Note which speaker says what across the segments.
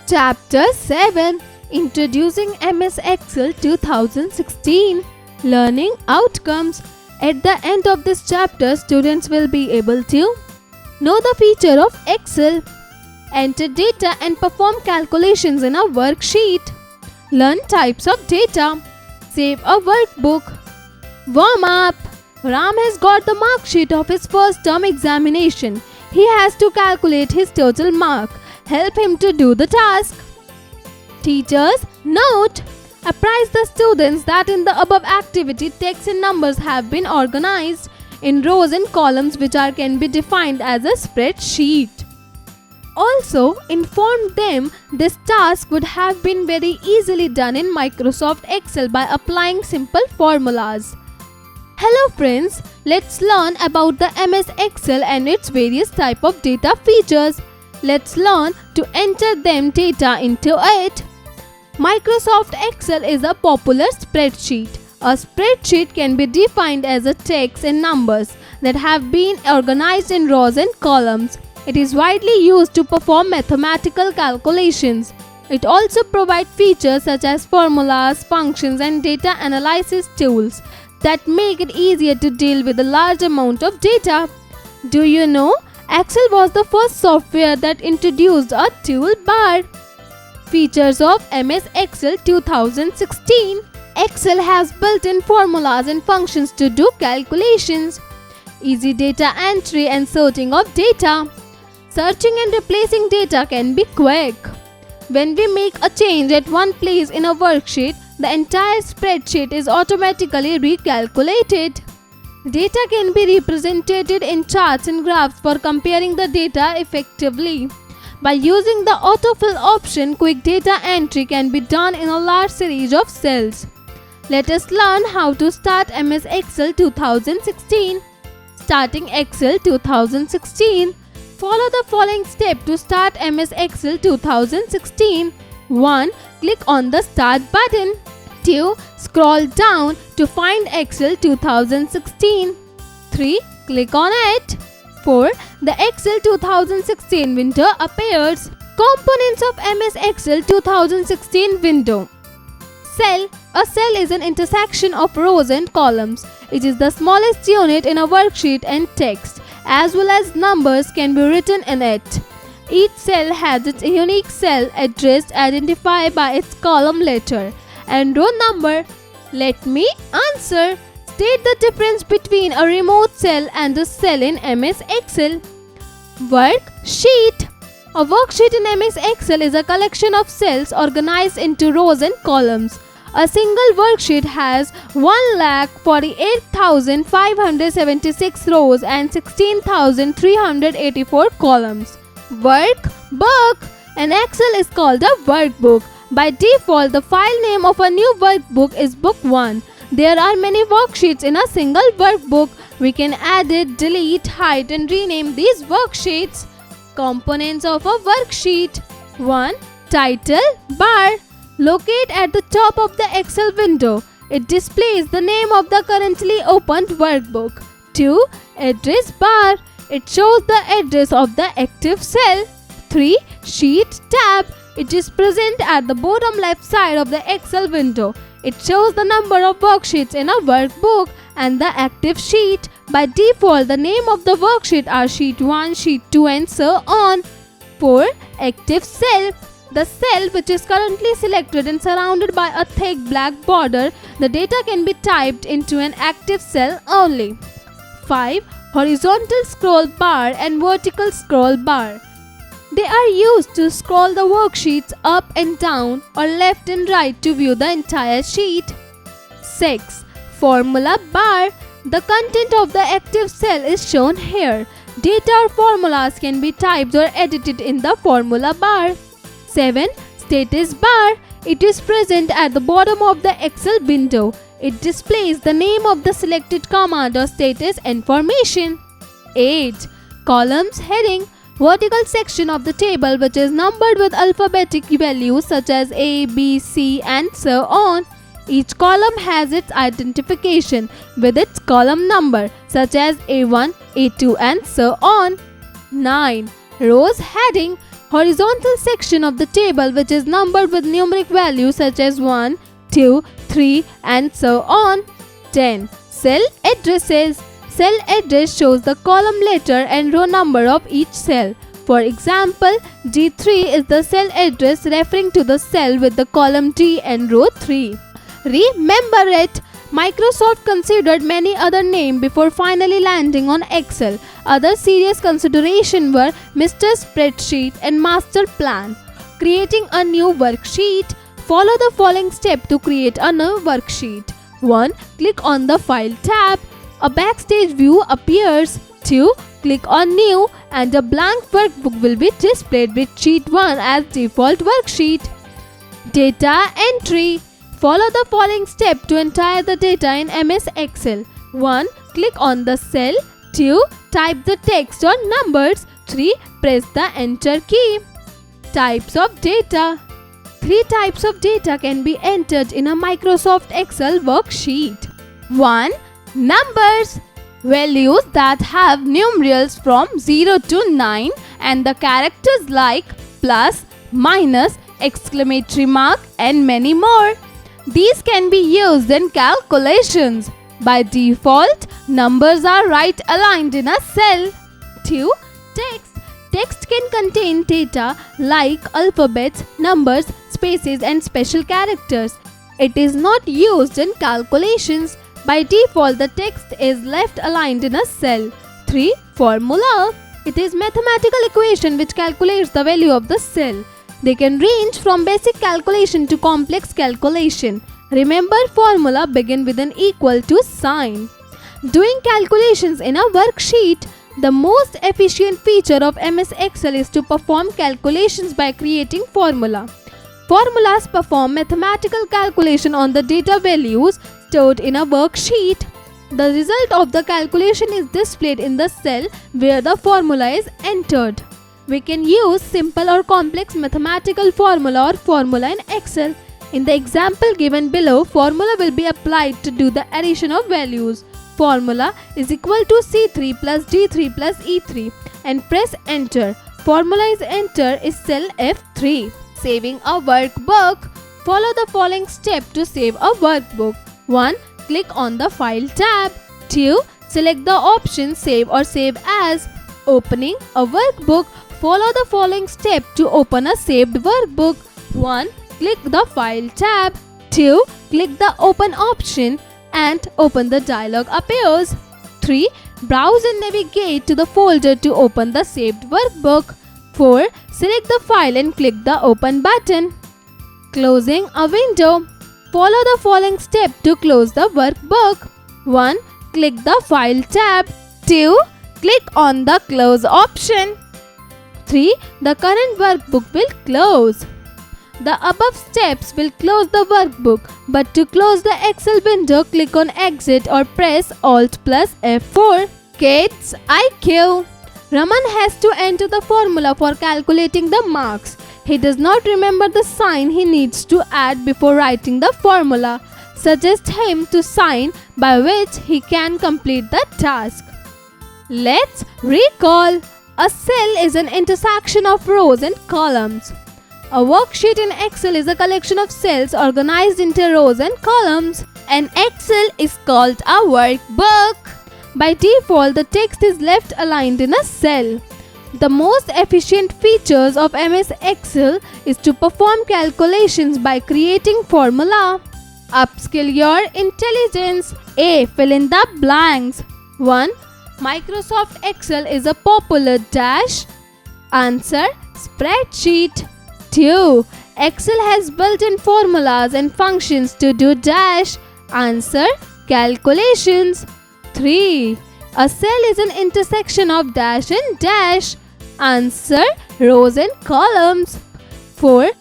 Speaker 1: Chapter 7 Introducing MS Excel 2016 Learning Outcomes. At the end of this chapter, students will be able to know the feature of Excel, enter data and perform calculations in a worksheet, learn types of data, save a workbook. Warm up! Ram has got the mark sheet of his first term examination. He has to calculate his total mark. Help him to do the task. Teachers, note! Apprise the students that in the above activity, text and numbers have been organized in rows and columns which can be defined as a spreadsheet. Also, inform them this task would have been very easily done in Microsoft Excel by applying simple formulas. Hello friends, let's learn about the MS Excel and its various type of data features. Let's learn to enter them data into it. Microsoft Excel is a popular spreadsheet. A spreadsheet can be defined as a text and numbers that have been organized in rows and columns. It is widely used to perform mathematical calculations. It also provides features such as formulas, functions, and data analysis tools that make it easier to deal with a large amount of data. Do you know? Excel was the first software that introduced a toolbar. Features of MS Excel 2016. Excel has built-in formulas and functions to do calculations. Easy data entry and sorting of data. Searching and replacing data can be quick. When we make a change at one place in a worksheet, the entire spreadsheet is automatically recalculated. Data can be represented in charts and graphs for comparing the data effectively. By using the autofill option, quick data entry can be done in a large series of cells. Let us learn how to start MS Excel 2016. Starting Excel 2016. Follow the following step to start MS Excel 2016. 1. Click on the Start button. 2. Scroll down to find Excel 2016. 3. Click on it. 4. The Excel 2016 window appears. Components of MS Excel 2016 window. Cell. A cell is an intersection of rows and columns. It is the smallest unit in a worksheet, and text as well as numbers can be written in it. Each cell has its unique cell address identified by its column letter and row number. Let me answer. State the difference between a remote cell and a cell in MS Excel. Worksheet. A worksheet in MS Excel is a collection of cells organized into rows and columns. A single worksheet has 1,48,576 rows and 16,384 columns. Workbook. An Excel is called a workbook. By default, the file name of a new workbook is Book 1. There are many worksheets in a single workbook. We can edit, delete, hide, and rename these worksheets. Components of a worksheet. 1. Title bar. Located at the top of the Excel window. It displays the name of the currently opened workbook. 2. Address bar. It shows the address of the active cell. 3. Sheet tab. It is present at the bottom left side of the Excel window. It shows the number of worksheets in a workbook and the active sheet. By default, the name of the worksheet are Sheet 1, Sheet 2 and so on. 4. Active cell. The cell which is currently selected and surrounded by a thick black border, the data can be typed into an active cell only. 5. Horizontal scroll bar and vertical scroll bar. They are used to scroll the worksheets up and down or left and right to view the entire sheet. 6. Formula bar. The content of the active cell is shown here. Data or formulas can be typed or edited in the formula bar. 7. Status bar. It is present at the bottom of the Excel window. It displays the name of the selected command or status information. 8. Columns heading. Vertical section of the table which is numbered with alphabetic values such as A, B, C and so on. Each column has its identification with its column number such as A1, A2 and so on. 9. Rows heading. horizontal section of the table which is numbered with numeric values such as 1, 2, 3 and so on. 10. Cell addresses. Cell address shows the column letter and row number of each cell. For example, D3 is the cell address referring to the cell with the column D and row 3. Remember it! Microsoft considered many other names before finally landing on Excel. Other serious considerations were Mr. Spreadsheet and Master Plan. Creating a new worksheet. Follow the following step to create a new worksheet. 1. Click on the File tab. A backstage view appears. 2. Click on New and a blank workbook will be displayed with Sheet 1 as default worksheet. Data entry. Follow the following step to enter the data in MS Excel. 1. Click on the cell. 2. Type the text or numbers. 3. Press the enter key. Types of data. 3 types of data can be entered in a Microsoft Excel worksheet. 1. Numbers. Values that have numerals from 0 to 9 and the characters like plus, minus, exclamatory mark and many more. These can be used in calculations. By default, numbers are right aligned in a cell. 2. Text. Text can contain data like alphabets, numbers, spaces and special characters. It is not used in calculations. By default, the text is left aligned in a cell. 3. Formula. It is mathematical equation which calculates the value of the cell. They can range from basic calculation to complex calculation. Remember, formula begin with an equal to sign. Doing calculations in a worksheet. The most efficient feature of MS Excel is to perform calculations by creating formula. Formulas perform mathematical calculation on the data values stored in a worksheet. The result of the calculation is displayed in the cell where the formula is entered. We can use simple or complex mathematical formula or formula in Excel. In the example given below, formula will be applied to do the addition of values. Formula is equal to C3 plus D3 plus E3 and press enter. Formula is entered is cell F3. Saving a workbook. Follow the following step to save a workbook. 1. Click on the File tab. 2. Select the option Save or Save As. Opening a workbook. Follow the following step to open a saved workbook. 1. Click the File tab. 2. Click the Open option and open the dialog appears. 3. Browse and navigate to the folder to open the saved workbook. 4. Select the file and click the Open button. Closing a window. Follow the following step to close the workbook. 1. Click the File tab. 2. Click on the Close option. 3. The current workbook will close. The above steps will close the workbook, but to close the Excel window, click on Exit or press Alt plus F4. Kids IQ. Raman has to enter the formula for calculating the marks. He does not remember the sign he needs to add before writing the formula. Suggest him to sign by which he can complete the task. Let's recall. A cell is an intersection of rows and columns. A worksheet in Excel is a collection of cells organized into rows and columns. An Excel is called a workbook. By default, the text is left aligned in a cell. The most efficient features of MS Excel is to perform calculations by creating formula. Upskill your intelligence. A. Fill in the blanks. 1. Microsoft Excel is a popular dash. Answer: spreadsheet. 2. Excel has built-in formulas and functions to do dash. Answer: calculations. 3. A cell is an intersection of dash and dash. Answer: rows and columns. 4.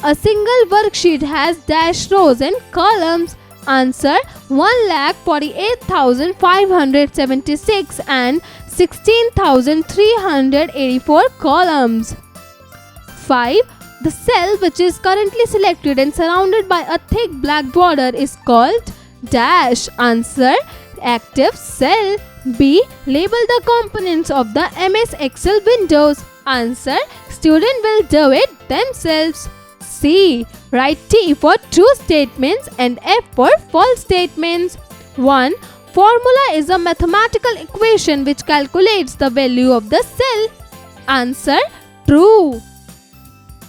Speaker 1: A single worksheet has dash rows and columns. Answer: 1,48,576 and 16,384 columns. 5. The cell which is currently selected and surrounded by a thick black border is called dash. Answer: active cell. B. Label the components of the MS Excel windows. Answer: Student will do it themselves. C. Write T for true statements and F for false statements. 1. Formula is a mathematical equation which calculates the value of the cell. Answer: true.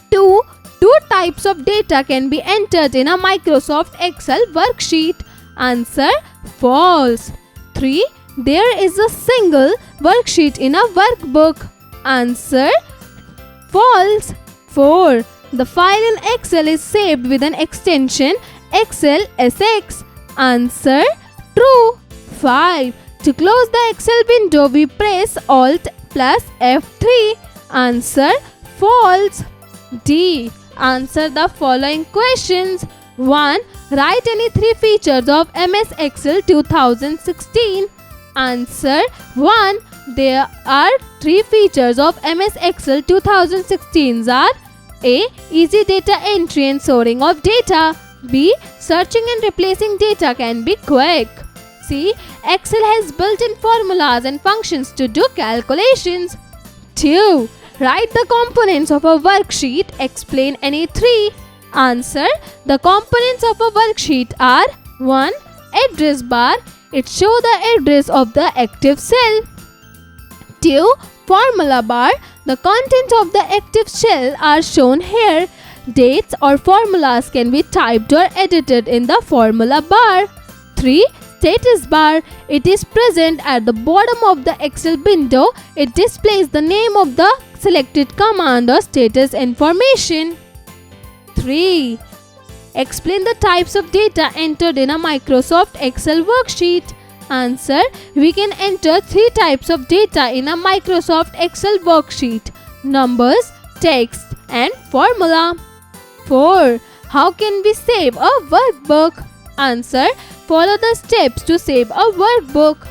Speaker 1: 2. Two types of data can be entered in a Microsoft Excel worksheet. Answer: false. 3. There is a single worksheet in a workbook. Answer: false. 4. The file in Excel is saved with an extension XLSX. Answer: true. 5. To close the Excel window, we press Alt plus F3. Answer: false. D. Answer the following questions. 1. Write any 3 features of MS Excel 2016. Answer: 1. There are 3 features of MS Excel 2016 are: A. Easy data entry and storing of data. B. Searching and replacing data can be quick. C. Excel has built-in formulas and functions to do calculations. 2. Write the components of a worksheet. Explain any 3. Answer: the components of a worksheet are: 1. Address bar. It shows the address of the active cell. 2. Formula bar. The content of the active cell are shown here. Dates or formulas can be typed or edited in the formula bar. 3. Status bar. It is present at the bottom of the Excel window. It displays the name of the selected command or status information. 3. Explain the types of data entered in a Microsoft Excel worksheet. Answer: we can enter 3 types of data in a Microsoft Excel worksheet: numbers, text, and formula. 4. How can we save a workbook? Answer: follow the steps to save a workbook.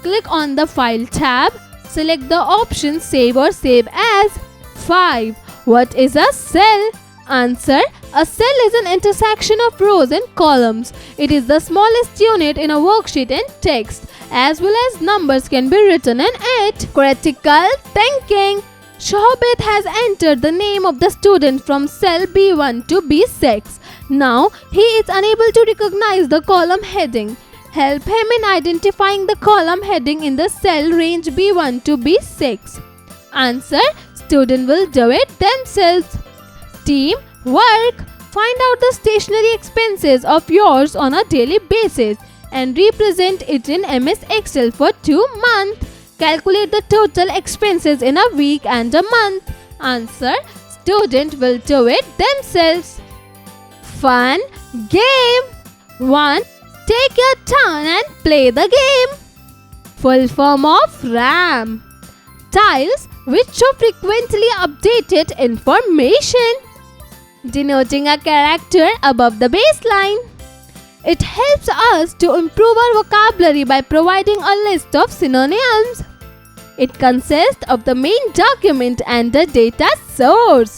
Speaker 1: Click on the File tab. Select the option Save or Save As. 5. What is a cell? Answer: a cell is an intersection of rows and columns. It is the smallest unit in a worksheet, and text as well as numbers can be written in it. Critical thinking. Shobit has entered the name of the student from cell B1 to B6. Now he is unable to recognize the column heading. Help him in identifying the column heading in the cell range B1 to B6. Answer: student will do it themselves. Team work. Find out the stationery expenses of yours on a daily basis and represent it in MS Excel for 2 months. Calculate the total expenses in a week and a month. Answer: student will do it themselves. Fun game. 1. Take your turn and play the game. Full form of RAM. Tiles which show frequently updated information, denoting a character above the baseline. It helps us to improve our vocabulary by providing a list of synonyms. It consists of the main document and the data source.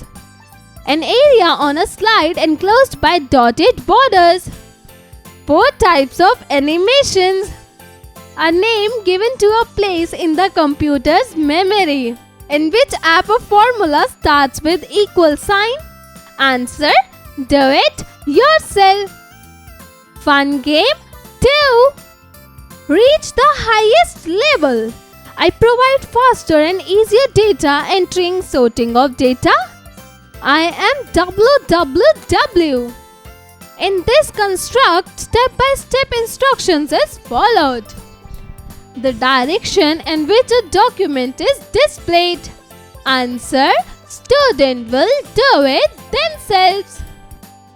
Speaker 1: An area on a slide enclosed by dotted borders. 4 types of animations. A name given to a place in the computer's memory. In which app a formula starts with equal sign? Answer: do it yourself. Fun game 2. Reach the highest level. I provide faster and easier data entering, sorting of data. I am www. In this construct, step-by-step instructions is followed. The direction in which a document is displayed. Answer: student will do it themselves.